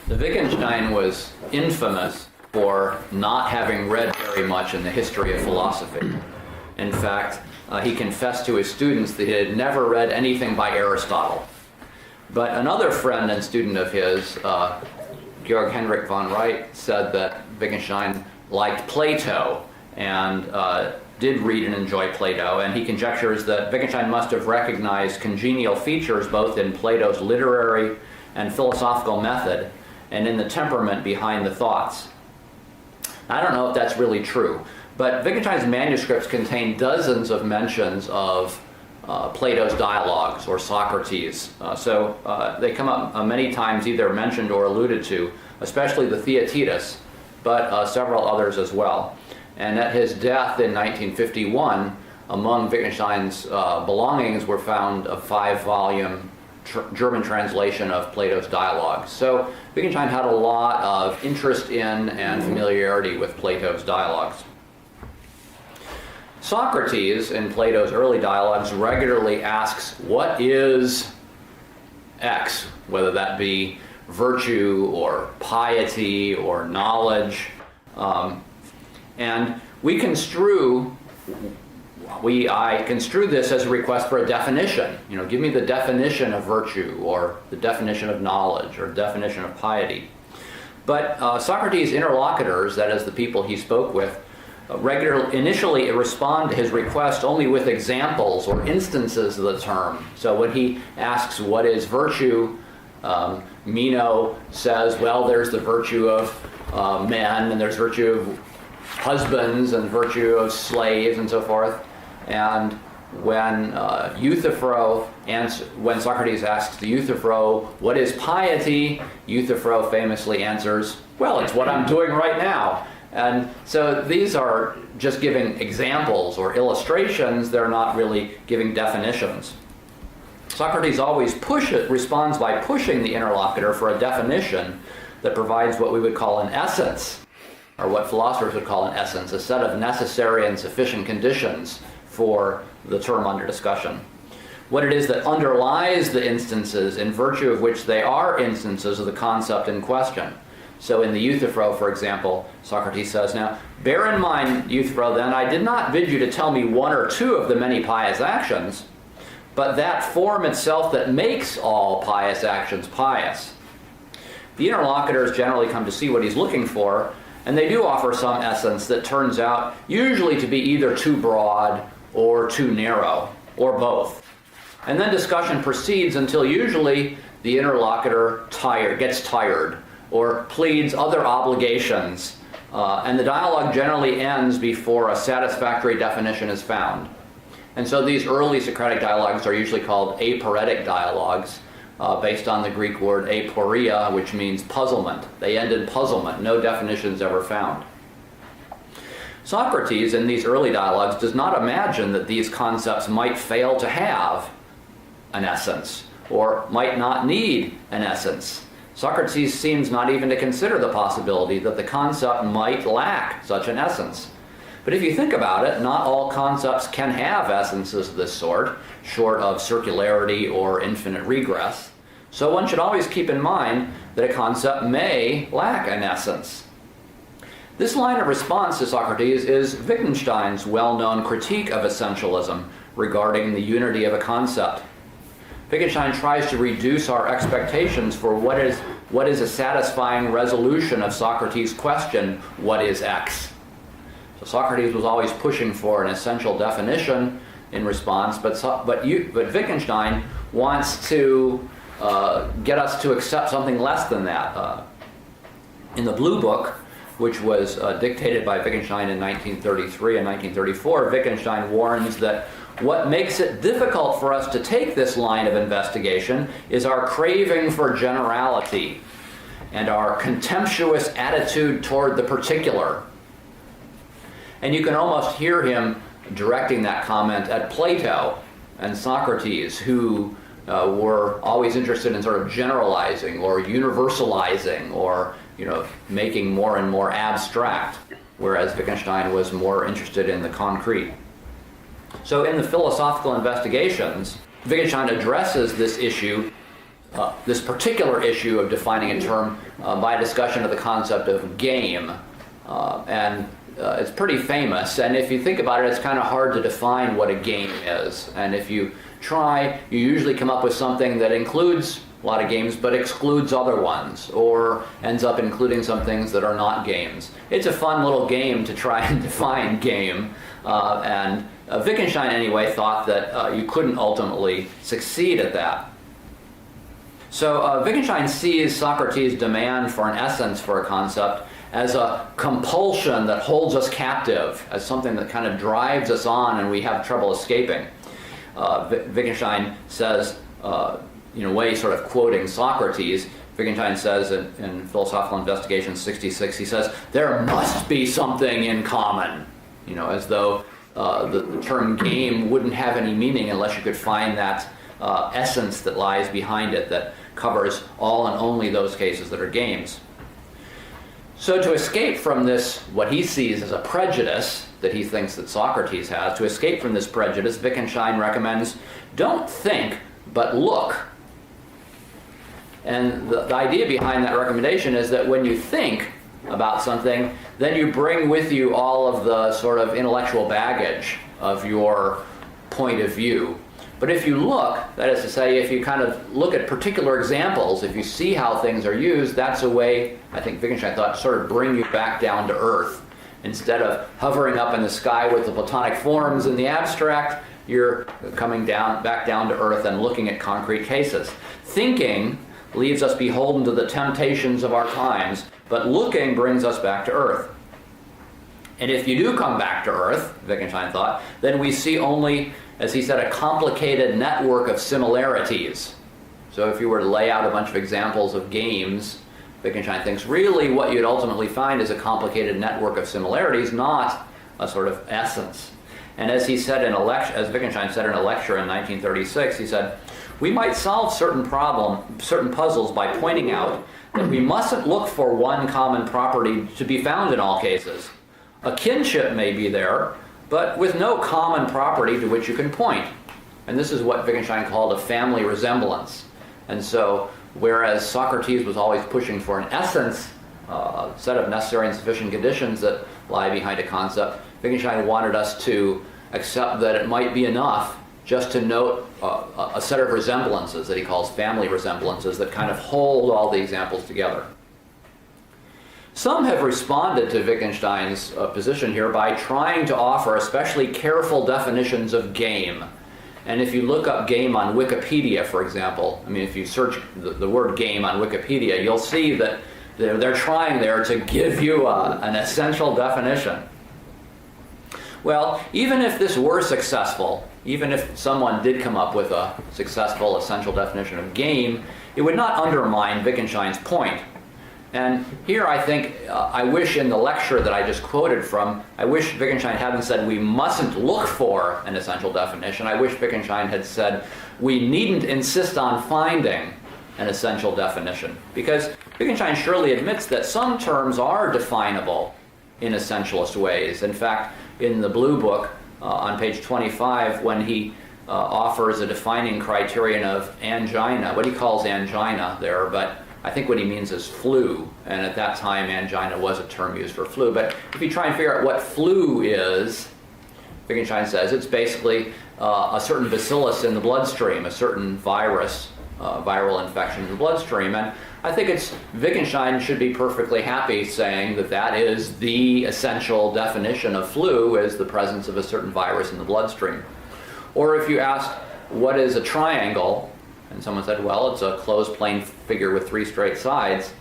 The Wittgenstein was infamous for not having read very much in the history of philosophy. In fact, he confessed to his students that he had never read anything by Aristotle. But another friend and student of his, Georg Henrik von Wright, said that Wittgenstein liked Plato and did read and enjoy Plato, and he conjectures that Wittgenstein must have recognized congenial features both in Plato's literary and philosophical method and in the temperament behind the thoughts. I don't know if that's really true, but Wittgenstein's manuscripts contain dozens of mentions of Plato's dialogues or Socrates. So they come up many times either mentioned or alluded to, especially the Theaetetus, but several others as well. And at his death in 1951, among Wittgenstein's belongings were found a 5-volume German translation of Plato's dialogues. So Wittgenstein had a lot of interest in and familiarity with Plato's dialogues. Socrates, in Plato's early dialogues, regularly asks, what is X? Whether that be virtue or piety or knowledge. And I construe this as a request for a definition. You know, give me the definition of virtue, or the definition of knowledge, or definition of piety. But Socrates' interlocutors, that is the people he spoke with, initially respond to his request only with examples or instances of the term. So when he asks, what is virtue? Meno says, well, there's the virtue of men, and there's virtue of husbands, and virtue of slaves, and so forth. And when when Socrates asks the Euthyphro, what is piety? Euthyphro famously answers, well, it's what I'm doing right now. And so these are just giving examples or illustrations. They're not really giving definitions. Socrates always responds by pushing the interlocutor for a definition that provides what we would call an essence, or what philosophers would call an essence, a set of necessary and sufficient conditions for the term under discussion. What it is that underlies the instances in virtue of which they are instances of the concept in question. So in the Euthyphro, for example, Socrates says, now, bear in mind, Euthyphro, then, I did not bid you to tell me one or two of the many pious actions, but that form itself that makes all pious actions pious. The interlocutors generally come to see what he's looking for, and they do offer some essence that turns out usually to be either too broad or too narrow, or both. And then discussion proceeds until usually the interlocutor gets tired or pleads other obligations, and the dialogue generally ends before a satisfactory definition is found. And so these early Socratic dialogues are usually called aporetic dialogues, based on the Greek word aporia, which means puzzlement. They end in puzzlement, no definitions ever found. Socrates, in these early dialogues, does not imagine that these concepts might fail to have an essence, or might not need an essence. Socrates seems not even to consider the possibility that the concept might lack such an essence. But if you think about it, not all concepts can have essences of this sort, short of circularity or infinite regress. So one should always keep in mind that a concept may lack an essence. This line of response to Socrates is Wittgenstein's well-known critique of essentialism regarding the unity of a concept. Wittgenstein tries to reduce our expectations for what is a satisfying resolution of Socrates' question, what is X? So Socrates was always pushing for an essential definition in response, but Wittgenstein wants to get us to accept something less than that. In the Blue Book, which was dictated by Wittgenstein in 1933 and 1934, Wittgenstein warns that what makes it difficult for us to take this line of investigation is our craving for generality and our contemptuous attitude toward the particular. And you can almost hear him directing that comment at Plato and Socrates, who were always interested in sort of generalizing or universalizing or making more and more abstract, whereas Wittgenstein was more interested in the concrete. So in the philosophical investigations, Wittgenstein addresses this issue, this particular issue of defining a term by a discussion of the concept of game. And it's pretty famous, and if you think about it, it's kind of hard to define what a game is. And if you try, you usually come up with something that includes a lot of games but excludes other ones, or ends up including some things that are not games. It's a fun little game to try and define game, and Wittgenstein anyway thought that you couldn't ultimately succeed at that. So Wittgenstein sees Socrates' demand for an essence for a concept as a compulsion that holds us captive, as something that kind of drives us on and we have trouble escaping. Wittgenstein says, in a way sort of quoting Socrates, Wittgenstein says in Philosophical Investigations 66, he says, there must be something in common, as though the term game wouldn't have any meaning unless you could find that essence that lies behind it that covers all and only those cases that are games. So to escape from this, what he sees as a prejudice that he thinks that Socrates has, to escape from this prejudice, Wittgenstein recommends, don't think, but look. And the idea behind that recommendation is that when you think about something, then you bring with you all of the sort of intellectual baggage of your point of view. But if you look, that is to say, if you kind of look at particular examples, if you see how things are used, that's a way, I think Wittgenstein thought, to sort of bring you back down to earth. Instead of hovering up in the sky with the Platonic forms in the abstract, you're coming back down to earth and looking at concrete cases. Thinking leaves us beholden to the temptations of our times, but looking brings us back to earth. And if you do come back to earth, Wittgenstein thought, then we see only, as he said, a complicated network of similarities. So if you were to lay out a bunch of examples of games, Wittgenstein thinks really what you'd ultimately find is a complicated network of similarities, not a sort of essence. And as he said as Wittgenstein said in a lecture in 1936, he said, we might solve certain puzzles by pointing out that we mustn't look for one common property to be found in all cases. A kinship may be there, but with no common property to which you can point. And this is what Wittgenstein called a family resemblance. And so, whereas Socrates was always pushing for an essence, a set of necessary and sufficient conditions that lie behind a concept, Wittgenstein wanted us to accept that it might be enough just to note a set of resemblances that he calls family resemblances that kind of hold all the examples together. Some have responded to Wittgenstein's position here by trying to offer especially careful definitions of game. And if you look up game on Wikipedia, for example, if you search the word game on Wikipedia, you'll see that they're trying there to give you an essential definition. Well, even if this were successful, even if someone did come up with a successful essential definition of game, it would not undermine Wittgenstein's point. And here I think, I wish in the lecture that I just quoted from, I wish Wittgenstein hadn't said we mustn't look for an essential definition. I wish Wittgenstein had said we needn't insist on finding an essential definition. Because Wittgenstein surely admits that some terms are definable in essentialist ways. In fact, in the Blue Book, on page 25, when he offers a defining criterion of angina, what he calls angina there, but I think what he means is flu, and at that time angina was a term used for flu. But if you try and figure out what flu is, Wittgenstein says it's basically a certain bacillus in the bloodstream, a certain virus, viral infection in the bloodstream. And I think Wittgenstein should be perfectly happy saying that that is the essential definition of flu, is the presence of a certain virus in the bloodstream. Or if you asked, what is a triangle? And someone said, well, it's a closed plane figure with three straight sides.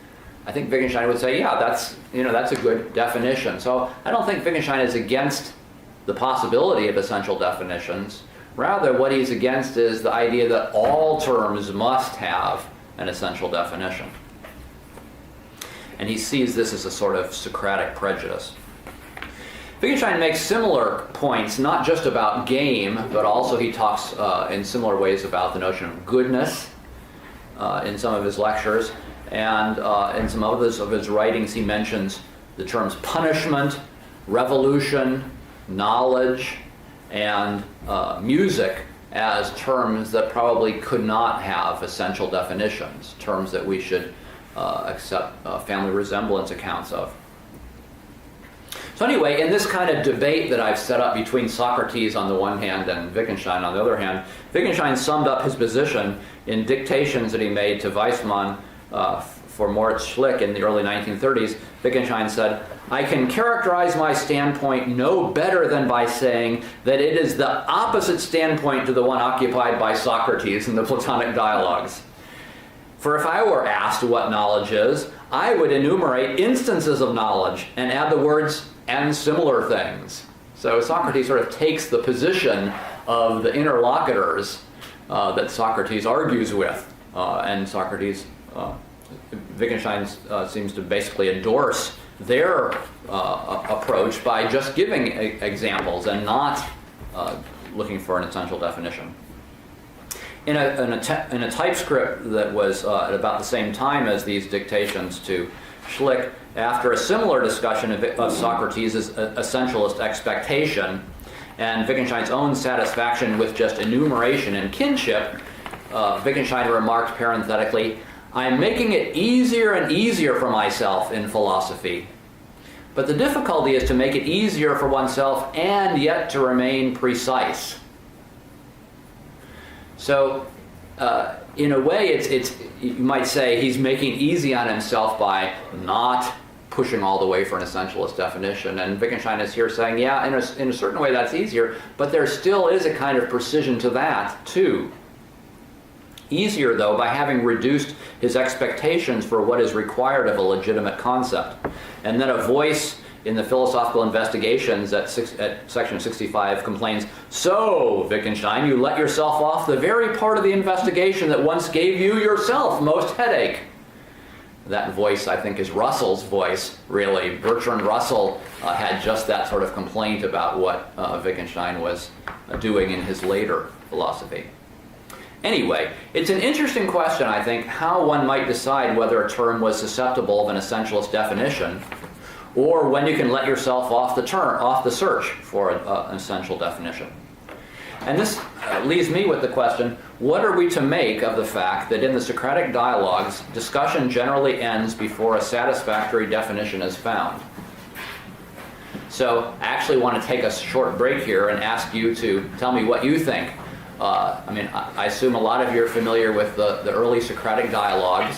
I think Wittgenstein would say, yeah, that's a good definition. So I don't think Wittgenstein is against the possibility of essential definitions. Rather, what he's against is the idea that all terms must have an essential definition. And he sees this as a sort of Socratic prejudice. Wittgenstein makes similar points, not just about game, but also he talks in similar ways about the notion of goodness in some of his lectures. And in some others of his writings, he mentions the terms punishment, revolution, knowledge, and music as terms that probably could not have essential definitions, terms that we should accept family resemblance accounts of. So anyway, in this kind of debate that I've set up between Socrates on the one hand and Wittgenstein on the other hand, Wittgenstein summed up his position in dictations that he made to Weissmann for Moritz Schlick in the early 1930s. Wittgenstein said, "I can characterize my standpoint no better than by saying that it is the opposite standpoint to the one occupied by Socrates in the Platonic dialogues. For if I were asked what knowledge is, I would enumerate instances of knowledge and add the words, and similar things." So Socrates sort of takes the position of the interlocutors that Socrates argues with. And Socrates, Wittgenstein seems to basically endorse their approach by just giving examples and not looking for an essential definition. In a typescript that was at about the same time as these dictations to Schlick, after a similar discussion of Socrates' essentialist expectation and Wittgenstein's own satisfaction with just enumeration and kinship, Wittgenstein remarked parenthetically, "I am making it easier and easier for myself in philosophy. But the difficulty is to make it easier for oneself and yet to remain precise." So, in a way, it's you might say he's making easy on himself by not pushing all the way for an essentialist definition. And Wittgenstein is here saying, yeah, in a certain way that's easier, but there still is a kind of precision to that, too. Easier, though, by having reduced his expectations for what is required of a legitimate concept. And then a voice in the Philosophical Investigations at section 65 complains, "So, Wittgenstein, you let yourself off the very part of the investigation that once gave you yourself most headache." That voice, I think, is Russell's voice, really. Bertrand Russell had just that sort of complaint about what Wittgenstein was doing in his later philosophy. Anyway, it's an interesting question, I think, how one might decide whether a term was susceptible of an essentialist definition, or when you can let yourself off the search for an essential definition. And this leaves me with the question, what are we to make of the fact that in the Socratic dialogues, discussion generally ends before a satisfactory definition is found? So I actually want to take a short break here and ask you to tell me what you think. I assume a lot of you are familiar with the early Socratic dialogues,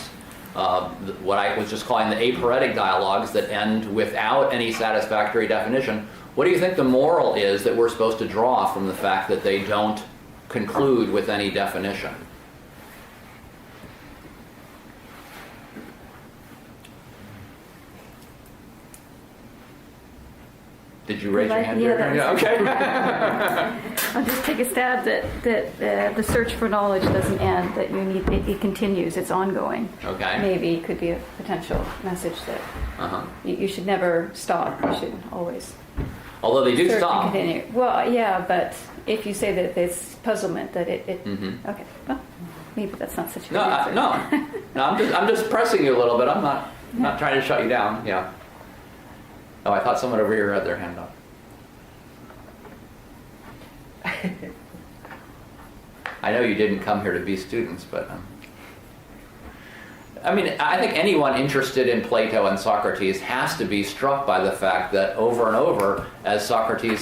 what I was just calling the aporetic dialogues that end without any satisfactory definition. What do you think the moral is that we're supposed to draw from the fact that they don't conclude with any definition? Did you raise your hand? Yeah, okay. I'll just take a stab that the search for knowledge doesn't end, that it continues, it's ongoing. Okay. Maybe it could be a potential message that you should never stop, you should always. Although they do search stop. And continue. Well, yeah, but if you say that there's puzzlement, that it okay, well, maybe that's not such a good answer. No, I'm just pressing you a little bit. I'm not trying to shut you down. Yeah. Oh, I thought someone over here had their hand up. I know you didn't come here to be students, but I think anyone interested in Plato and Socrates has to be struck by the fact that over and over, as Socrates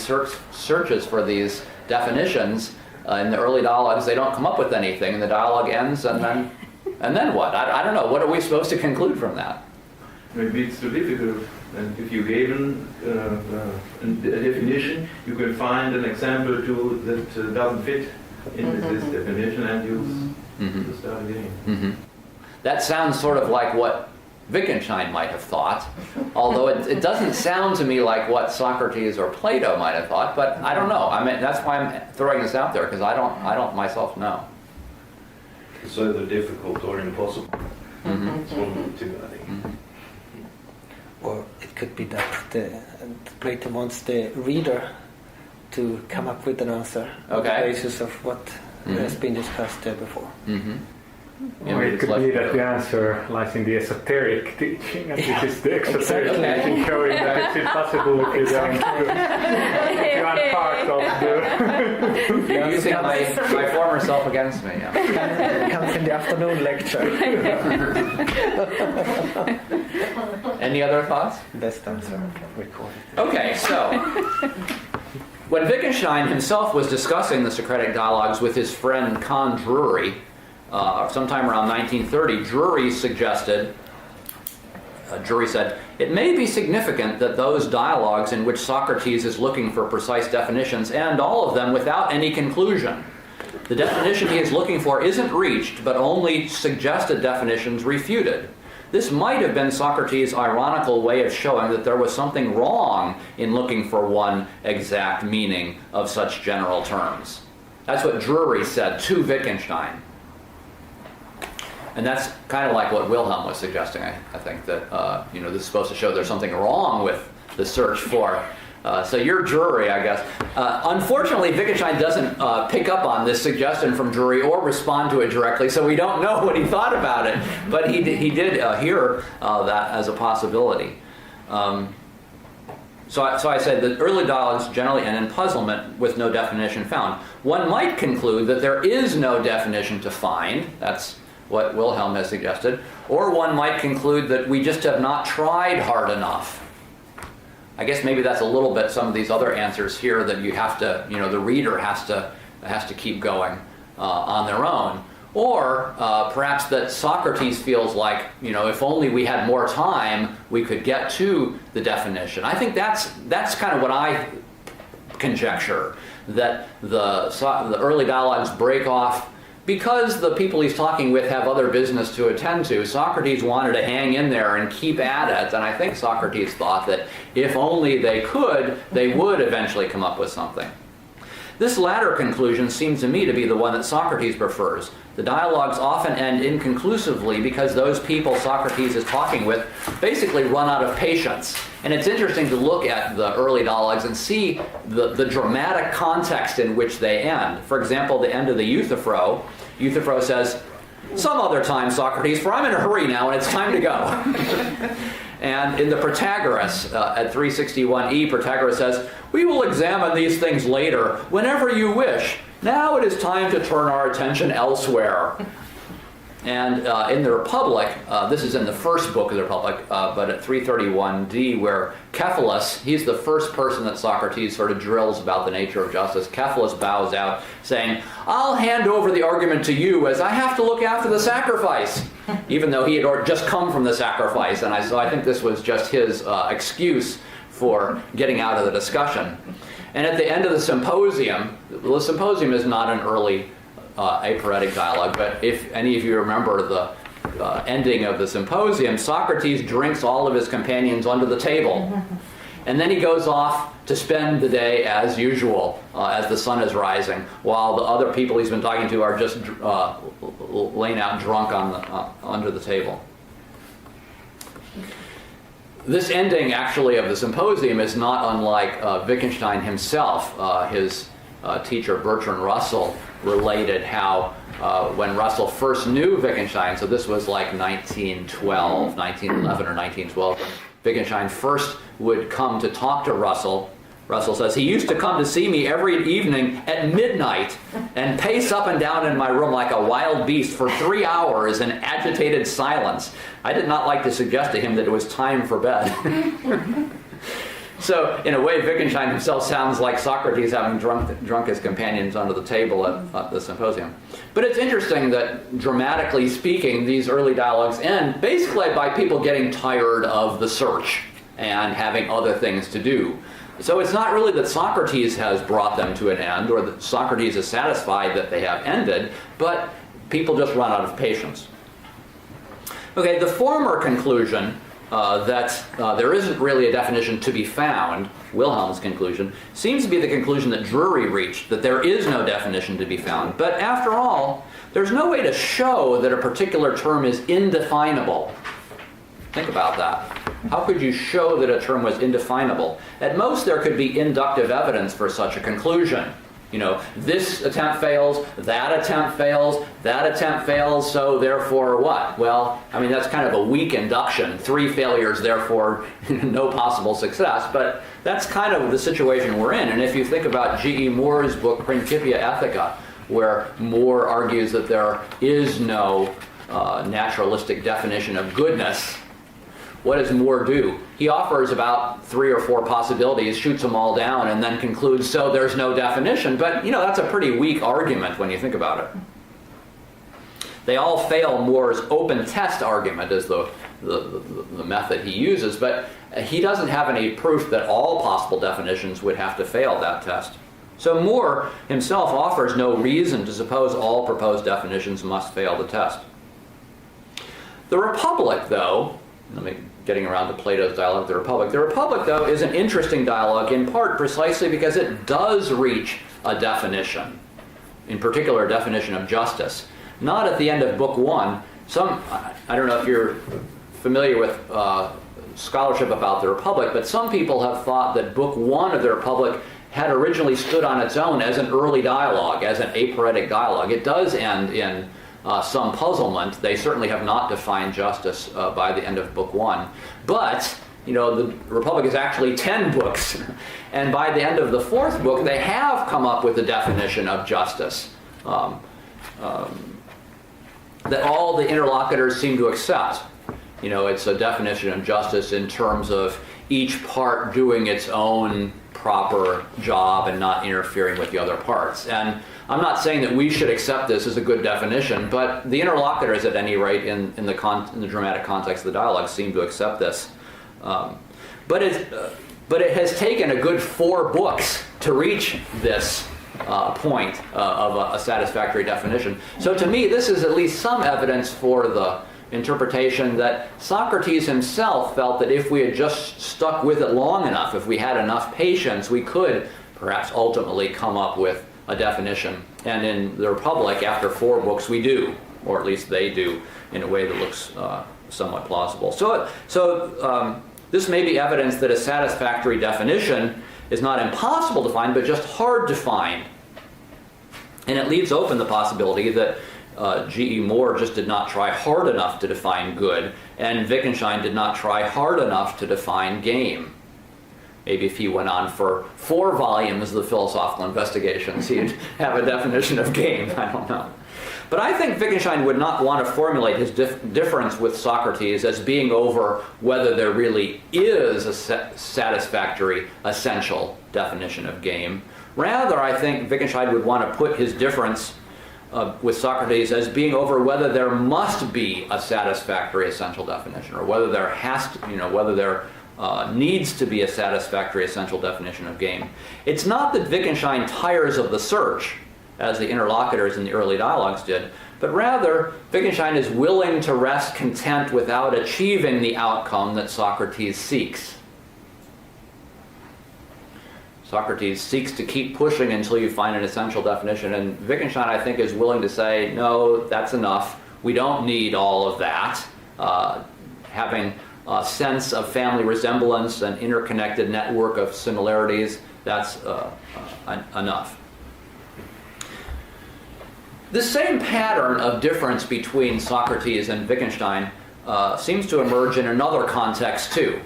searches for these definitions in the early dialogues, they don't come up with anything, and the dialogue ends, and then what? I don't know. What are we supposed to conclude from that? Maybe it's too difficult. And if you gave a definition, you can find an example too that doesn't fit in this definition, and you start again. Mm-hmm. That sounds sort of like what Wittgenstein might have thought, although it doesn't sound to me like what Socrates or Plato might have thought. But I don't know. That's why I'm throwing this out there, because I don't myself know. It's either difficult or impossible. Mm-hmm. It's one of the two, I think. Mm-hmm. Or it could be that Plato wants the reader to come up with an answer on the basis of what has been discussed there before. Mm-hmm. You know, Or it it's could like- be that the answer lies in the esoteric teaching, and this is the exoteric Exactly. teaching showing that it's impossible if you don't if you aren't part of the... You're using my former self against me. Yeah. Comes in the afternoon lecture. Any other thoughts? Best answer recorded. Okay, so when Wittgenstein himself was discussing the Socratic dialogues with his friend Con Drury, sometime around 1930, Drury said, "It may be significant that those dialogues in which Socrates is looking for precise definitions, and all of them without any conclusion, the definition he is looking for isn't reached, but only suggested definitions refuted. This might have been Socrates' ironical way of showing that there was something wrong in looking for one exact meaning of such general terms." That's what Drury said to Wittgenstein. And that's kind of like what Wilhelm was suggesting, I think, that this is supposed to show there's something wrong with the search for. So you're Drury, I guess. Unfortunately, Wittgenstein doesn't pick up on this suggestion from Drury or respond to it directly, so we don't know what he thought about it. But he did hear that as a possibility. So I said that early dialogues generally end in puzzlement with no definition found. One might conclude that there is no definition to find. That's what Wilhelm has suggested. Or one might conclude that we just have not tried hard enough. I guess maybe that's a little bit some of these other answers here that you have to, the reader has to keep going on their own. Or perhaps that Socrates feels like, if only we had more time, we could get to the definition. I think that's kind of what I conjecture, that the early dialogues break off because the people he's talking with have other business to attend to. Socrates wanted to hang in there and keep at it, and I think Socrates thought that if only they could, they would eventually come up with something. This latter conclusion seems to me to be the one that Socrates prefers. The dialogues often end inconclusively because those people Socrates is talking with basically run out of patience. And it's interesting to look at the early dialogues and see the dramatic context in which they end. For example, the end of the Euthyphro. Euthyphro says, "Some other time, Socrates, for I'm in a hurry now and it's time to go." And in the Protagoras, at 361e, Protagoras says, "We will examine these things later, whenever you wish. Now it is time to turn our attention elsewhere." And in the Republic, this is in the first book of the Republic, but at 331d, where Cephalus, he's the first person that Socrates sort of drills about the nature of justice. Cephalus bows out, saying, "I'll hand over the argument to you, as I have to look after the sacrifice," even though he had just come from the sacrifice. And so I think this was just his excuse for getting out of the discussion. And at the end of the symposium is not an early aporetic dialogue, but if any of you remember the ending of the symposium, Socrates drinks all of his companions under the table. And then he goes off to spend the day as usual, as the sun is rising, while the other people he's been talking to are just laying out drunk under the table. This ending, actually, of the symposium is not unlike Wittgenstein himself. His teacher, Bertrand Russell, related how when Russell first knew Wittgenstein, so this was like 1911 or 1912, Wittgenstein first would come to talk to Russell. Russell says, "He used to come to see me every evening at midnight and pace up and down in my room like a wild beast for 3 hours in agitated silence. I did not like to suggest to him that it was time for bed." So, in a way, Wittgenstein himself sounds like Socrates having drunk his companions under the table at the symposium. But it's interesting that, dramatically speaking, these early dialogues end basically by people getting tired of the search and having other things to do. So it's not really that Socrates has brought them to an end or that Socrates is satisfied that they have ended, but people just run out of patience. Okay, the former conclusion that there isn't really a definition to be found, Wilhelm's conclusion, seems to be the conclusion that Drury reached, that there is no definition to be found. But after all, there's no way to show that a particular term is indefinable. Think about that. How could you show that a term was indefinable? At most, there could be inductive evidence for such a conclusion. This attempt fails, that attempt fails, that attempt fails, so therefore what? Well, that's kind of a weak induction. 3 failures, therefore no possible success. But that's kind of the situation we're in. And if you think about G.E. Moore's book, Principia Ethica, where Moore argues that there is no naturalistic definition of goodness, what does Moore do? He offers about 3 or 4 possibilities, shoots them all down, and then concludes, so there's no definition. But, that's a pretty weak argument when you think about it. They all fail Moore's open test argument as the method he uses, but he doesn't have any proof that all possible definitions would have to fail that test. So Moore himself offers no reason to suppose all proposed definitions must fail the test. The Republic, though, getting around to Plato's dialogue, the Republic, though, is an interesting dialogue in part precisely because it does reach a definition, in particular a definition of justice. Not at the end of Book 1. I don't know if you're familiar with scholarship about the Republic, but some people have thought that Book 1 of the Republic had originally stood on its own as an early dialogue, as an aporetic dialogue. It does end in some puzzlement. They certainly have not defined justice by the end of Book 1. But, the Republic is actually 10 books. And by the end of the 4th book, they have come up with a definition of justice that all the interlocutors seem to accept. It's a definition of justice in terms of each part doing its own proper job and not interfering with the other parts. And I'm not saying that we should accept this as a good definition, but the interlocutors, at any rate, in the dramatic context of the dialogue, seem to accept this. But it has taken a good 4 books to reach this point of a satisfactory definition. So to me, this is at least some evidence for the interpretation that Socrates himself felt that if we had just stuck with it long enough, if we had enough patience, we could perhaps ultimately come up with a definition. And in the Republic, after 4 books, we do, or at least they do, in a way that looks somewhat plausible. So this may be evidence that a satisfactory definition is not impossible to find, but just hard to find. And it leaves open the possibility that G.E. Moore just did not try hard enough to define good, and Wittgenstein did not try hard enough to define game. Maybe if he went on for 4 volumes of the philosophical investigations, he'd have a definition of game. I don't know. But I think Wittgenstein would not want to formulate his difference with Socrates as being over whether there really is a satisfactory, essential definition of game. Rather, I think Wittgenstein would want to put his difference with Socrates as being over whether there must be a satisfactory, essential definition, or whether there has to, whether there needs to be a satisfactory, essential definition of game. It's not that Wittgenstein tires of the search, as the interlocutors in the early dialogues did, but rather Wittgenstein is willing to rest content without achieving the outcome that Socrates seeks. Socrates seeks to keep pushing until you find an essential definition, and Wittgenstein, I think, is willing to say, no, that's enough. We don't need all of that. Having a sense of family resemblance, an interconnected network of similarities, that's enough. The same pattern of difference between Socrates and Wittgenstein seems to emerge in another context too.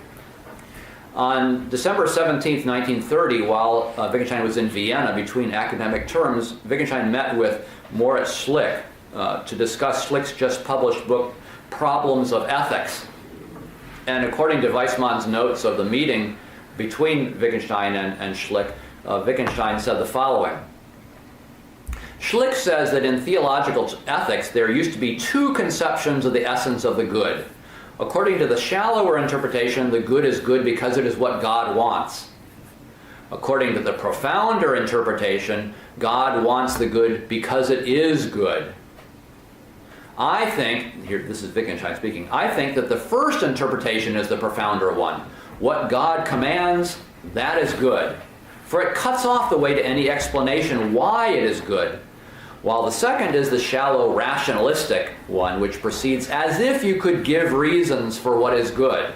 On December 17th, 1930, while Wittgenstein was in Vienna between academic terms, Wittgenstein met with Moritz Schlick to discuss Schlick's just published book, Problems of Ethics. And according to Weissmann's notes of the meeting between Wittgenstein and Schlick, Wittgenstein said the following. Schlick says that in theological ethics there used to be 2 conceptions of the essence of the good. According to the shallower interpretation, the good is good because it is what God wants. According to the profounder interpretation, God wants the good because it is good. I think, here this is Wittgenstein speaking, I think that the first interpretation is the profounder one. What God commands, that is good. For it cuts off the way to any explanation why it is good. While the second is the shallow rationalistic one, which proceeds as if you could give reasons for what is good.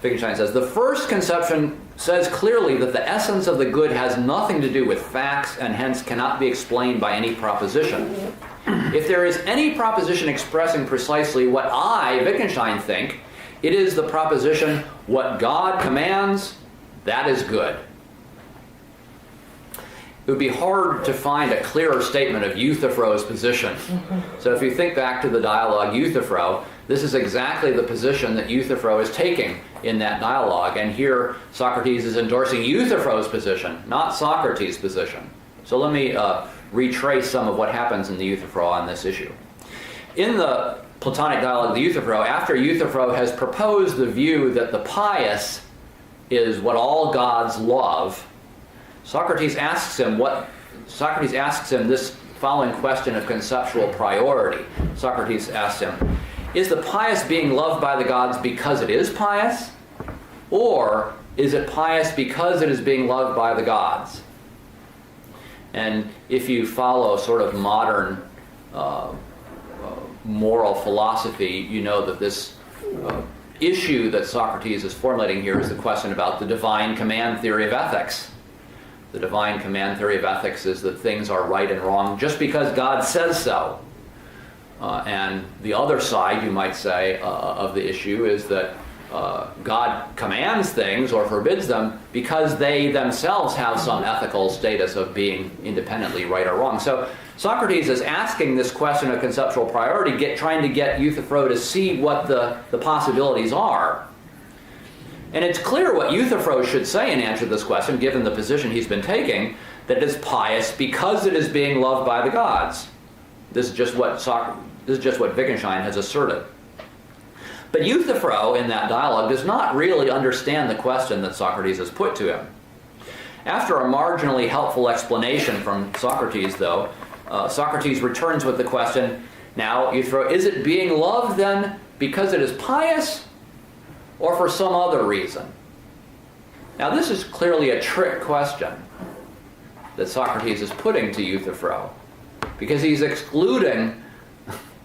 Wittgenstein says, the first conception says clearly that the essence of the good has nothing to do with facts and hence cannot be explained by any proposition. If there is any proposition expressing precisely what I, Wittgenstein, think, it is the proposition, what God commands, that is good. It would be hard to find a clearer statement of Euthyphro's position. So if you think back to the dialogue Euthyphro, this is exactly the position that Euthyphro is taking in that dialogue. And here Socrates is endorsing Euthyphro's position, not Socrates' position. So let me retrace some of what happens in the Euthyphro on this issue. In the Platonic dialogue of the Euthyphro, after Euthyphro has proposed the view that the pious is what all gods love, Socrates asks him this following question of conceptual priority. Socrates asks him, is the pious being loved by the gods because it is pious? Or is it pious because it is being loved by the gods? And if you follow sort of modern moral philosophy, you know that this issue that Socrates is formulating here is the question about the divine command theory of ethics. The divine command theory of ethics is that things are right and wrong just because God says so. And the other side, you might say, of the issue is that God commands things or forbids them because they themselves have some ethical status of being independently right or wrong. So Socrates is asking this question of conceptual priority, trying to get Euthyphro to see what the possibilities are. And it's clear what Euthyphro should say in answer to this question, given the position he's been taking, that it is pious because it is being loved by the gods. This is just what Wittgenstein has asserted. But Euthyphro, in that dialogue, does not really understand the question that Socrates has put to him. After a marginally helpful explanation from Socrates, though, Socrates returns with the question, now, Euthyphro, is it being loved then because it is pious or for some other reason? Now, this is clearly a trick question that Socrates is putting to Euthyphro, because he's excluding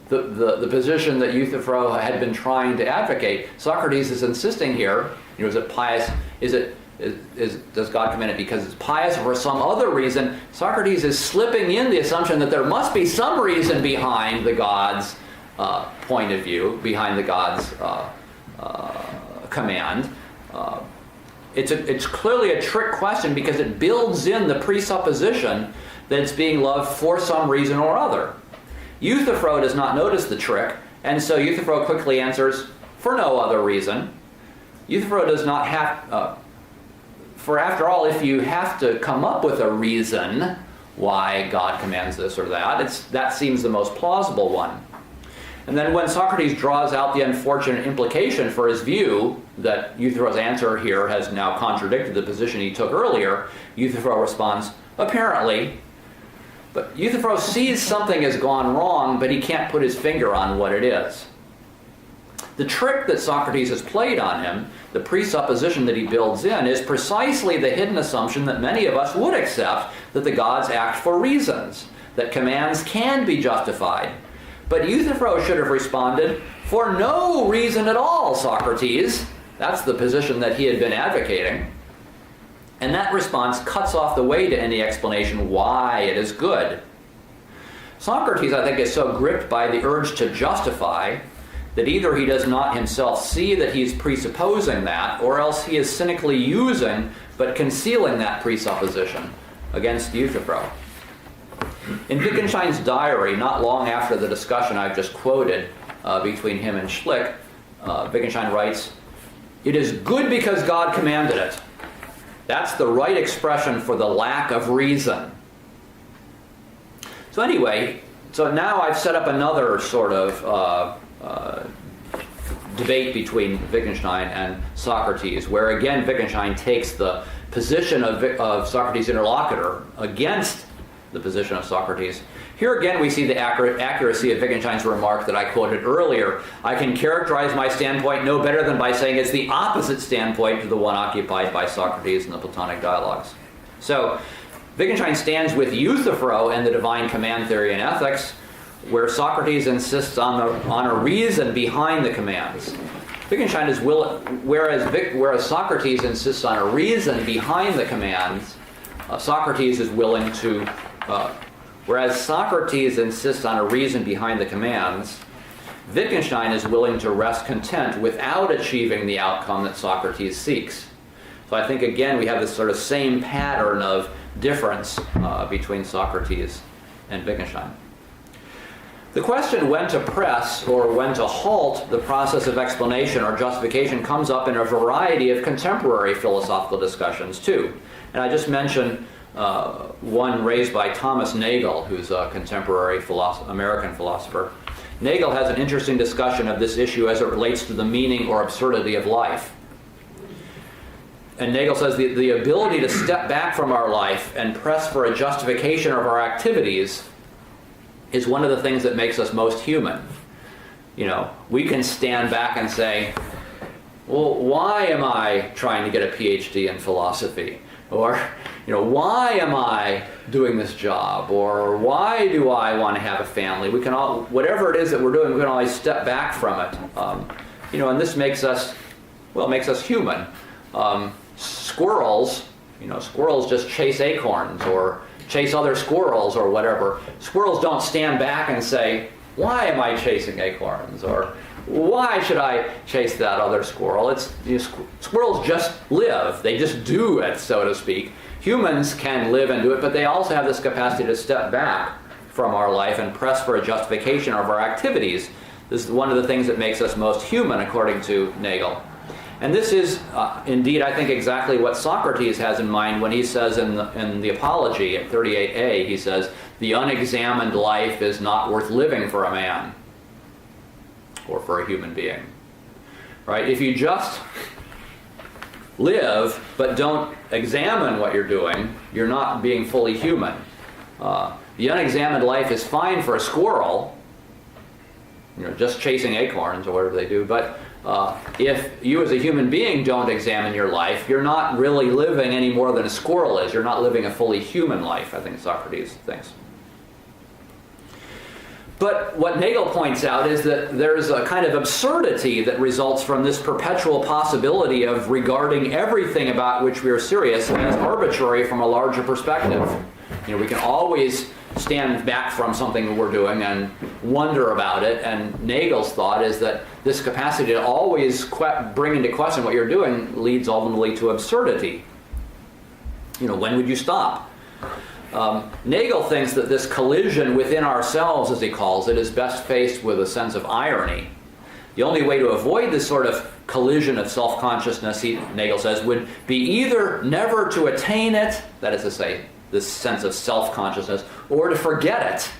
the position that Euthyphro had been trying to advocate. Socrates is insisting here, is it pious, does God command it because it's pious or for some other reason? Socrates is slipping in the assumption that there must be some reason behind the God's point of view, behind the God's command. It's clearly a trick question because it builds in the presupposition that it's being loved for some reason or other. Euthyphro does not notice the trick, and so Euthyphro quickly answers, for no other reason. Euthyphro does not have, for after all, if you have to come up with a reason why God commands this or that seems the most plausible one. And then when Socrates draws out the unfortunate implication for his view that Euthyphro's answer here has now contradicted the position he took earlier, Euthyphro responds, apparently. But Euthyphro sees something has gone wrong, but he can't put his finger on what it is. The trick that Socrates has played on him, the presupposition that he builds in, is precisely the hidden assumption that many of us would accept, that the gods act for reasons, that commands can be justified. But Euthyphro should have responded, for no reason at all, Socrates. That's the position that he had been advocating. And that response cuts off the way to any explanation why it is good. Socrates, I think, is so gripped by the urge to justify that either he does not himself see that he's presupposing that, or else he is cynically using but concealing that presupposition against Euthyphro. In Wittgenstein's diary, not long after the discussion I've just quoted between him and Schlick, Wittgenstein writes, "It is good because God commanded it. That's the right expression for the lack of reason." So anyway, now I've set up another sort of debate between Wittgenstein and Socrates, where again Wittgenstein takes the position of Socrates' interlocutor against the position of Socrates. Here again we see the accuracy of Wittgenstein's remark that I quoted earlier. I can characterize my standpoint no better than by saying it's the opposite standpoint to the one occupied by Socrates in the Platonic dialogues. So Wittgenstein stands with Euthyphro and the divine command theory in ethics, where Socrates insists on a reason behind the commands. Wittgenstein is whereas Socrates insists on a reason behind the commands, Socrates is willing to, whereas Socrates insists on a reason behind the commands, Wittgenstein is willing to rest content without achieving the outcome that Socrates seeks. So I think, again, we have this sort of same pattern of difference between Socrates and Wittgenstein. The question when to press or when to halt the process of explanation or justification comes up in a variety of contemporary philosophical discussions too. And I just mentioned one raised by Thomas Nagel, who's a contemporary American philosopher. Nagel has an interesting discussion of this issue as it relates to the meaning or absurdity of life. And Nagel says the ability to step back from our life and press for a justification of our activities is one of the things that makes us most human. You know, we can stand back and say, well, why am I trying to get a PhD in philosophy? Or, you know, why am I doing this job? Or why do I want to have a family? We can all, whatever it is that we're doing, we can always step back from it. You know, and this makes us, well, it makes us human. Squirrels just chase acorns or chase other squirrels or whatever. Squirrels don't stand back and say, why am I chasing acorns? Or why should I chase that other squirrel? Squirrels just live. They just do it, so to speak. Humans can live and do it, but they also have this capacity to step back from our life and press for a justification of our activities. This is one of the things that makes us most human, according to Nagel. And this is, indeed, I think, exactly what Socrates has in mind when he says in the Apology at 38a, he says, the unexamined life is not worth living for a man or for a human being. Right? If you just live but don't examine what you're doing, you're not being fully human. The unexamined life is fine for a squirrel, you know, just chasing acorns or whatever they do, but if you as a human being don't examine your life, you're not really living any more than a squirrel is. You're not living a fully human life, I think Socrates thinks. But what Nagel points out is that there's a kind of absurdity that results from this perpetual possibility of regarding everything about which we are serious as arbitrary from a larger perspective. You know, we can always stand back from something that we're doing and wonder about it, and Nagel's thought is that this capacity to always bring into question what you're doing leads ultimately to absurdity. You know, when would you stop? Nagel thinks that this collision within ourselves, as he calls it, is best faced with a sense of irony. The only way to avoid this sort of collision of self-consciousness, Nagel says, would be either never to attain it, that is to say, this sense of self-consciousness, or to forget it.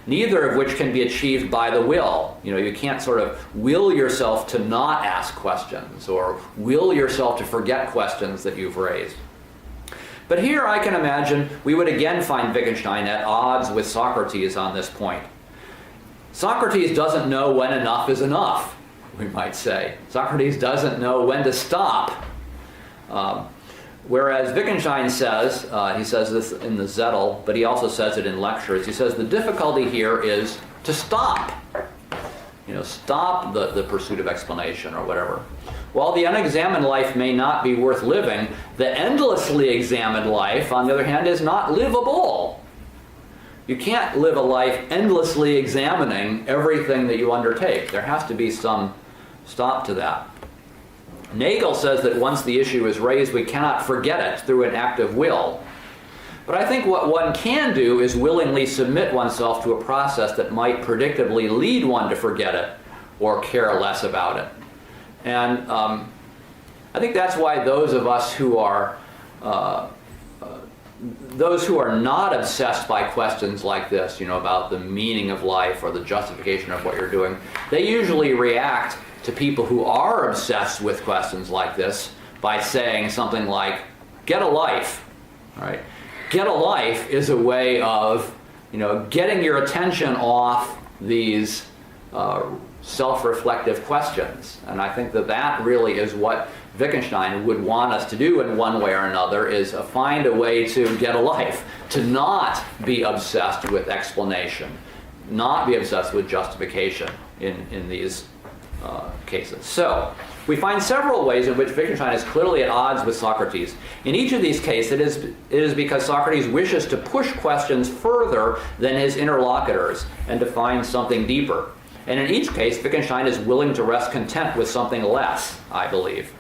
Neither of which can be achieved by the will. You know, you can't sort of will yourself to not ask questions or will yourself to forget questions that you've raised. But here I can imagine we would again find Wittgenstein at odds with Socrates on this point. Socrates doesn't know when enough is enough, we might say. Socrates doesn't know when to stop. Whereas Wittgenstein says, he says this in the Zettel, but he also says it in lectures, he says the difficulty here is to stop. You know, stop the pursuit of explanation or whatever. While the unexamined life may not be worth living, the endlessly examined life, on the other hand, is not livable. You can't live a life endlessly examining everything that you undertake. There has to be some stop to that. Nagel says that once the issue is raised, we cannot forget it through an act of will. But I think what one can do is willingly submit oneself to a process that might predictably lead one to forget it or care less about it. And I think that's why those of us who are not obsessed by questions like this, you know, about the meaning of life or the justification of what you're doing, they usually react to people who are obsessed with questions like this by saying something like, get a life, right? Get a life is a way of, you know, getting your attention off these self-reflective questions. And I think that really is what Wittgenstein would want us to do in one way or another, is find a way to get a life, to not be obsessed with explanation, not be obsessed with justification in these cases. So, we find several ways in which Wittgenstein is clearly at odds with Socrates. In each of these cases, it is because Socrates wishes to push questions further than his interlocutors and to find something deeper. And in each case, Wittgenstein is willing to rest content with something less, I believe.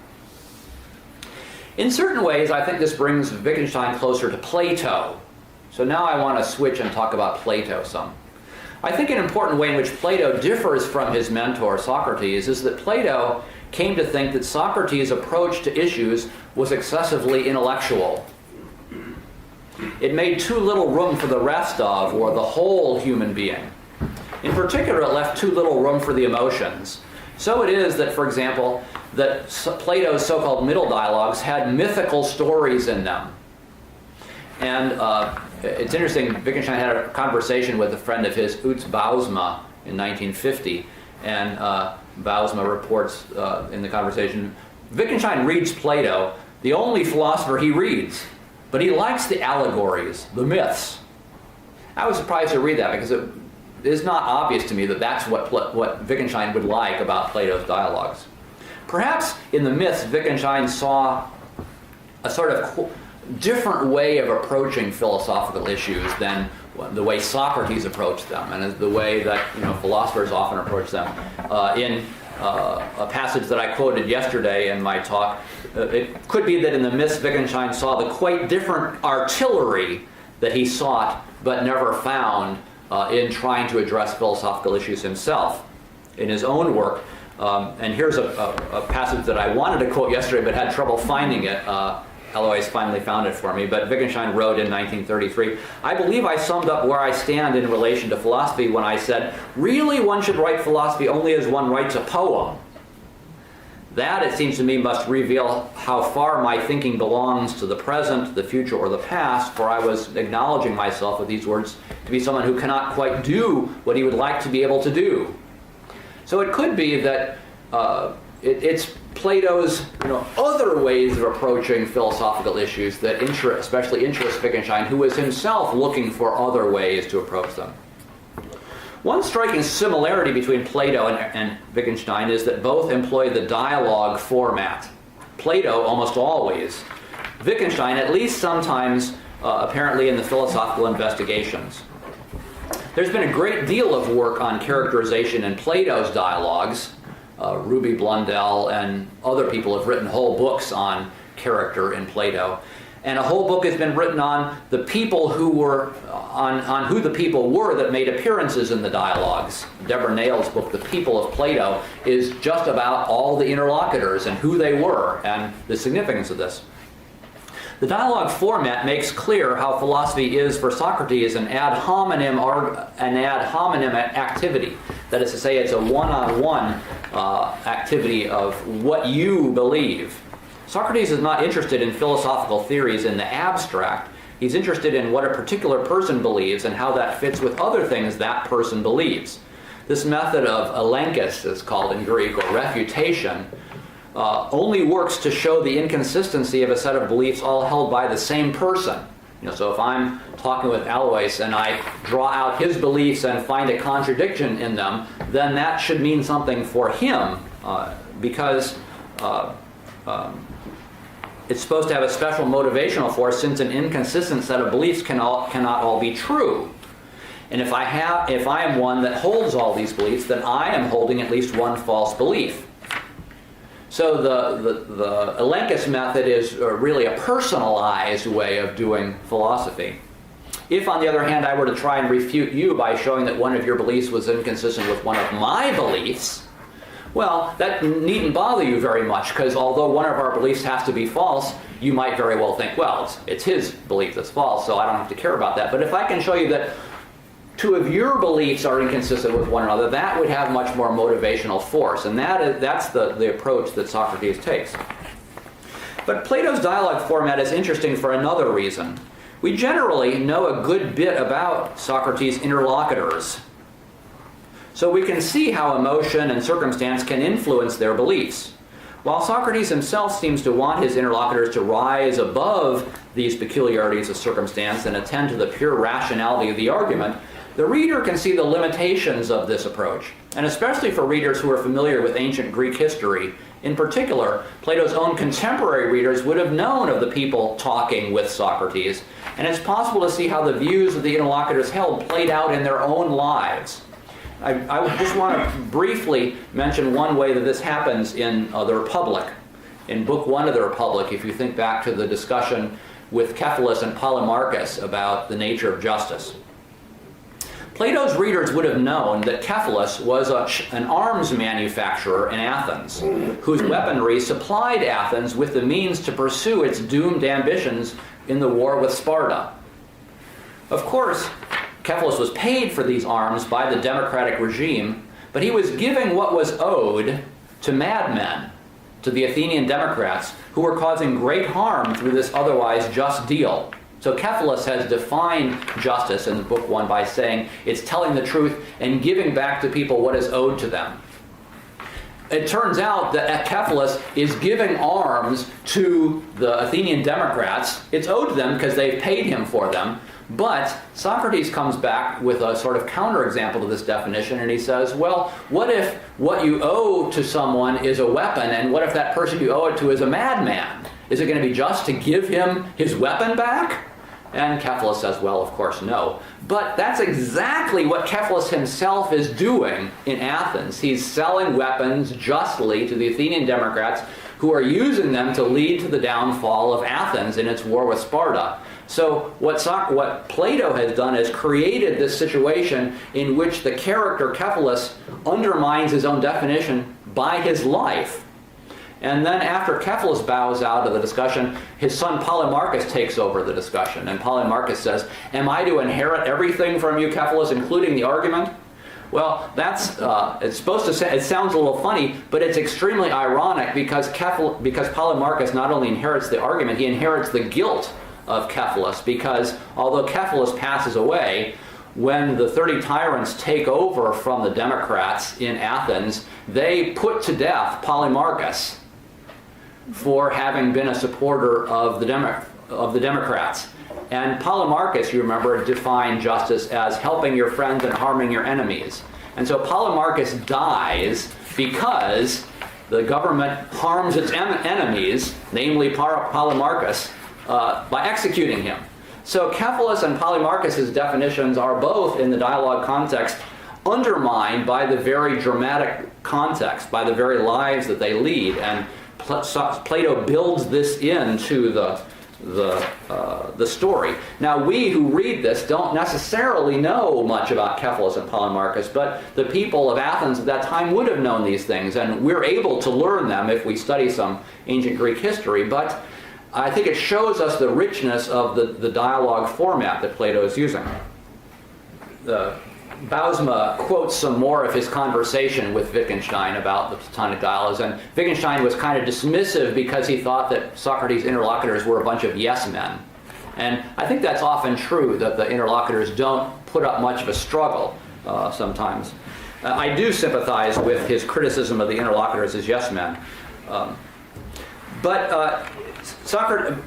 In certain ways, I think this brings Wittgenstein closer to Plato. So now I want to switch and talk about Plato some. I think an important way in which Plato differs from his mentor, Socrates, is that Plato came to think that Socrates' approach to issues was excessively intellectual. It made too little room for the rest of, or the whole human being. In particular, it left too little room for the emotions. So it is that, for example, that Plato's so-called middle dialogues had mythical stories in them. And it's interesting, Wittgenstein had a conversation with a friend of his, Utz Bousma, in 1950, and Bousma reports in the conversation, Wittgenstein reads Plato, the only philosopher he reads, but he likes the allegories, the myths. I was surprised to read that because it is not obvious to me that that's what Wittgenstein would like about Plato's dialogues. Perhaps in the myths, Wittgenstein saw a sort of different way of approaching philosophical issues than the way Socrates approached them, and the way that philosophers often approach them. In a passage that I quoted yesterday in my talk, it could be that in the myths Wittgenstein saw the quite different artillery that he sought but never found in trying to address philosophical issues himself in his own work. And here's a passage that I wanted to quote yesterday but had trouble finding it. Eloise finally found it for me, but Wittgenstein wrote in 1933, I believe I summed up where I stand in relation to philosophy when I said, really one should write philosophy only as one writes a poem. That, it seems to me, must reveal how far my thinking belongs to the present, the future, or the past, for I was acknowledging myself with these words to be someone who cannot quite do what he would like to be able to do. So it could be that it's Plato's other ways of approaching philosophical issues that especially interest Wittgenstein, who is himself looking for other ways to approach them. One striking similarity between Plato and Wittgenstein is that both employ the dialogue format. Plato almost always. Wittgenstein at least sometimes, apparently in the philosophical investigations. There's been a great deal of work on characterization in Plato's dialogues. Ruby Blundell and other people have written whole books on character in Plato. And a whole book has been written on the people who were, on who the people were that made appearances in the dialogues. Deborah Nail's book, The People of Plato, is just about all the interlocutors and who they were and the significance of this. The dialogue format makes clear how philosophy is for Socrates an ad hominem activity. That is to say, it's a one-on-one activity of what you believe. Socrates is not interested in philosophical theories in the abstract. He's interested in what a particular person believes and how that fits with other things that person believes. This method of elenchus is called in Greek, or refutation, only works to show the inconsistency of a set of beliefs all held by the same person. So if I'm talking with Alois and I draw out his beliefs and find a contradiction in them, then that should mean something for him because it's supposed to have a special motivational force, since an inconsistent set of beliefs cannot all be true. And if I am one that holds all these beliefs, then I am holding at least one false belief. So the elenchus method is really a personalized way of doing philosophy. If, on the other hand, I were to try and refute you by showing that one of your beliefs was inconsistent with one of my beliefs, well, that needn't bother you very much, because although one of our beliefs has to be false, you might very well think, well, it's his belief that's false, so I don't have to care about that. But if I can show you that two of your beliefs are inconsistent with one another, that would have much more motivational force. And that's the approach that Socrates takes. But Plato's dialogue format is interesting for another reason. We generally know a good bit about Socrates' interlocutors. So we can see how emotion and circumstance can influence their beliefs. While Socrates himself seems to want his interlocutors to rise above these peculiarities of circumstance and attend to the pure rationality of the argument, the reader can see the limitations of this approach. And especially for readers who are familiar with ancient Greek history, in particular, Plato's own contemporary readers would have known of the people talking with Socrates, and it's possible to see how the views of the interlocutors held played out in their own lives. I would just want to briefly mention one way that this happens in the Republic. In Book 1 of the Republic, if you think back to the discussion with Cephalus and Polemarchus about the nature of justice. Plato's readers would have known that Cephalus was an arms manufacturer in Athens, whose weaponry supplied Athens with the means to pursue its doomed ambitions in the war with Sparta. Of course, Cephalus was paid for these arms by the democratic regime, but he was giving what was owed to madmen, to the Athenian democrats, who were causing great harm through this otherwise just deal. So Cephalus has defined justice in Book 1 by saying it's telling the truth and giving back to people what is owed to them. It turns out that Cephalus is giving arms to the Athenian democrats. It's owed to them because they've paid him for them. But Socrates comes back with a sort of counterexample to this definition, and he says, well, what if what you owe to someone is a weapon, and what if that person you owe it to is a madman? Is it going to be just to give him his weapon back? And Cephalus says, well, of course, no. But that's exactly what Cephalus himself is doing in Athens. He's selling weapons justly to the Athenian democrats who are using them to lead to the downfall of Athens in its war with Sparta. So what Plato has done is created this situation in which the character Cephalus undermines his own definition by his life. And then after Cephalus bows out of the discussion, his son Polemarchus takes over the discussion. And Polemarchus says, am I to inherit everything from you, Cephalus, including the argument? Well, that's, it's supposed to say, it sounds a little funny, but it's extremely ironic because Polemarchus not only inherits the argument, he inherits the guilt of Cephalus, because although Cephalus passes away, when the 30 tyrants take over from the Democrats in Athens, they put to death Polemarchus for having been a supporter of the Democrats. And Polemarchus, you remember, defined justice as helping your friends and harming your enemies. And so Polemarchus dies because the government harms its enemies, namely Polemarchus, by executing him. So Cephalus and Polemarchus' definitions are both, in the dialogue context, undermined by the very dramatic context, by the very lives that they lead. And Plato builds this into the story. Now, we who read this don't necessarily know much about Cephalus and Polemarchus, but the people of Athens at that time would have known these things, and we're able to learn them if we study some ancient Greek history. But I think it shows us the richness of the dialogue format that Plato is using. Bousma quotes some more of his conversation with Wittgenstein about the Platonic dialogues, and Wittgenstein was kind of dismissive because he thought that Socrates' interlocutors were a bunch of yes men. And I think that's often true, that the interlocutors don't put up much of a struggle sometimes. I do sympathize with his criticism of the interlocutors as yes men. But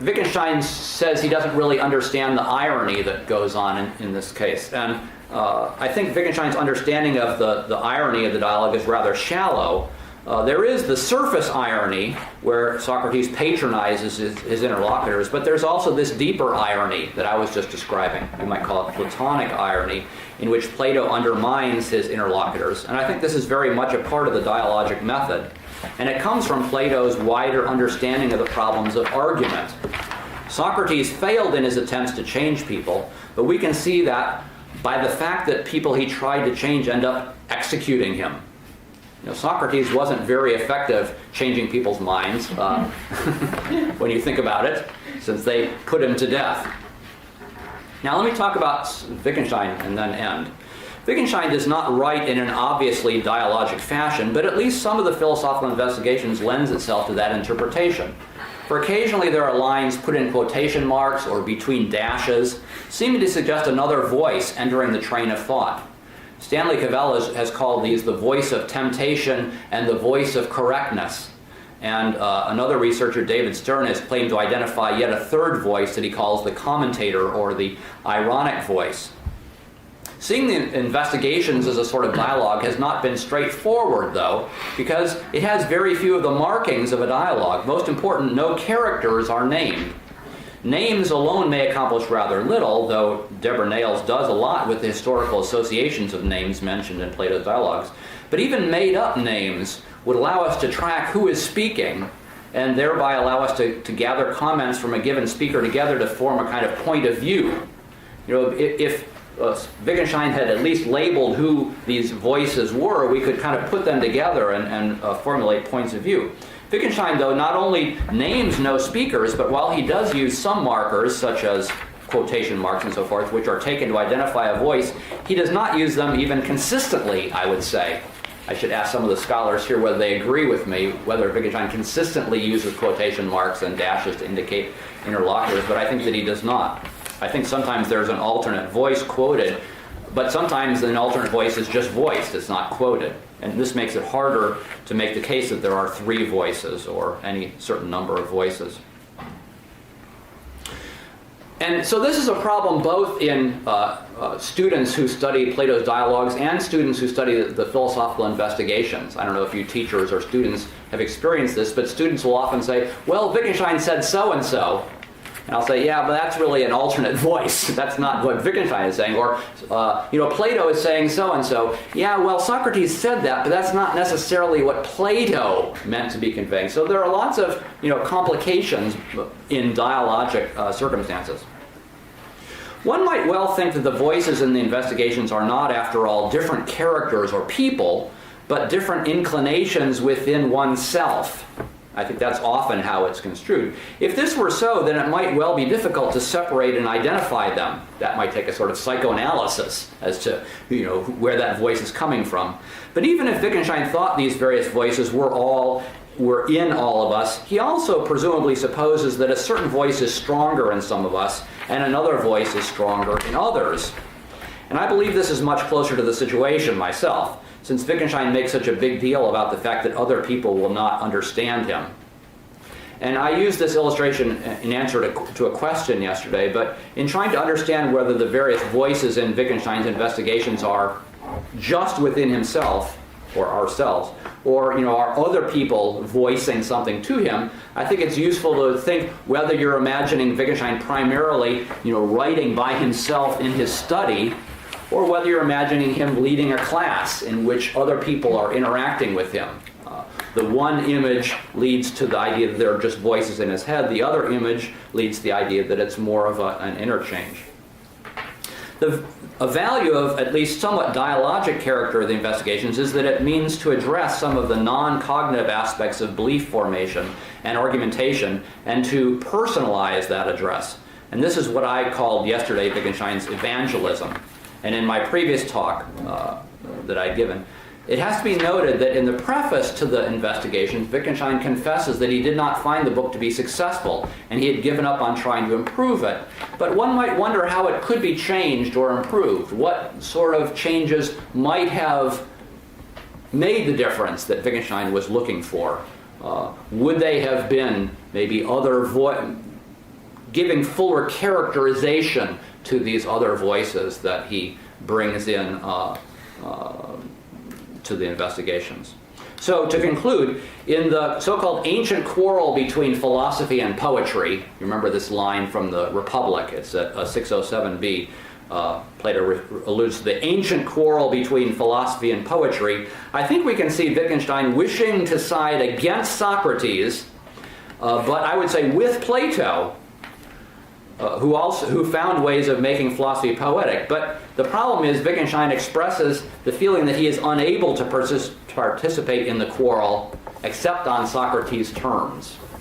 Wittgenstein says he doesn't really understand the irony that goes on in this case. And I think Wittgenstein's understanding of the irony of the dialogue is rather shallow. There is the surface irony where Socrates patronizes his interlocutors, but there's also this deeper irony that I was just describing. You might call it Platonic irony, in which Plato undermines his interlocutors. And I think this is very much a part of the dialogic method. And it comes from Plato's wider understanding of the problems of argument. Socrates failed in his attempts to change people, but we can see that by the fact that people he tried to change end up executing him. You know, Socrates wasn't very effective changing people's minds when you think about it, since they put him to death. Now let me talk about Wittgenstein and then end. Wittgenstein does not write in an obviously dialogic fashion, but at least some of the philosophical investigations lends itself to that interpretation. For occasionally there are lines put in quotation marks or between dashes, seeming to suggest another voice entering the train of thought. Stanley Cavell has called these the voice of temptation and the voice of correctness. And another researcher, David Stern, has claimed to identify yet a third voice that he calls the commentator or the ironic voice. Seeing the investigations as a sort of dialogue has not been straightforward, though, because it has very few of the markings of a dialogue. Most important, no characters are named. Names alone may accomplish rather little, though Deborah Nails does a lot with the historical associations of names mentioned in Plato's dialogues. But even made-up names would allow us to track who is speaking, and thereby allow us to gather comments from a given speaker together to form a kind of point of view. You know, if Wittgenstein had at least labeled who these voices were, we could kind of put them together and formulate points of view. Wittgenstein, though, not only names no speakers, but while he does use some markers, such as quotation marks and so forth, which are taken to identify a voice, he does not use them even consistently, I would say. I should ask some of the scholars here whether they agree with me, whether Wittgenstein consistently uses quotation marks and dashes to indicate interlocutors, but I think that he does not. I think sometimes there's an alternate voice quoted, but sometimes an alternate voice is just voiced, it's not quoted. And this makes it harder to make the case that there are three voices or any certain number of voices. And so this is a problem both in students who study Plato's dialogues and students who study the philosophical investigations. I don't know if you teachers or students have experienced this, but students will often say, well, Wittgenstein said so-and-so. And I'll say, yeah, but that's really an alternate voice. That's not what Wittgenstein is saying. Or, Plato is saying so-and-so. Yeah, well, Socrates said that, but that's not necessarily what Plato meant to be conveying. So there are lots of, complications in dialogic circumstances. One might well think that the voices in the investigations are not, after all, different characters or people, but different inclinations within oneself. I think that's often how it's construed. If this were so, then it might well be difficult to separate and identify them. That might take a sort of psychoanalysis as to, where that voice is coming from. But even if Wittgenstein thought these various voices were in all of us, he also presumably supposes that a certain voice is stronger in some of us and another voice is stronger in others. And I believe this is much closer to the situation myself, since Wittgenstein makes such a big deal about the fact that other people will not understand him. And I used this illustration in answer to a question yesterday, but in trying to understand whether the various voices in Wittgenstein's investigations are just within himself, or ourselves, or are other people voicing something to him, I think it's useful to think whether you're imagining Wittgenstein primarily writing by himself in his study, or whether you're imagining him leading a class in which other people are interacting with him. The one image leads to the idea that there are just voices in his head. The other image leads to the idea that it's more of an interchange. A value of at least somewhat dialogic character of the investigations is that it means to address some of the non-cognitive aspects of belief formation and argumentation and to personalize that address. And this is what I called yesterday Wittgenstein's evangelism. And in my previous talk that I'd given, it has to be noted that in the preface to the investigations, Wittgenstein confesses that he did not find the book to be successful, and he had given up on trying to improve it. But one might wonder how it could be changed or improved. What sort of changes might have made the difference that Wittgenstein was looking for? Would they have been maybe giving fuller characterization to these other voices that he brings in to the investigations? So to conclude, in the so-called ancient quarrel between philosophy and poetry, you remember this line from the Republic, it's at 607b, Plato alludes to the ancient quarrel between philosophy and poetry. I think we can see Wittgenstein wishing to side against Socrates, but I would say with Plato, who found ways of making philosophy poetic. But the problem is Wittgenstein expresses the feeling that he is unable to participate in the quarrel except on Socrates' terms.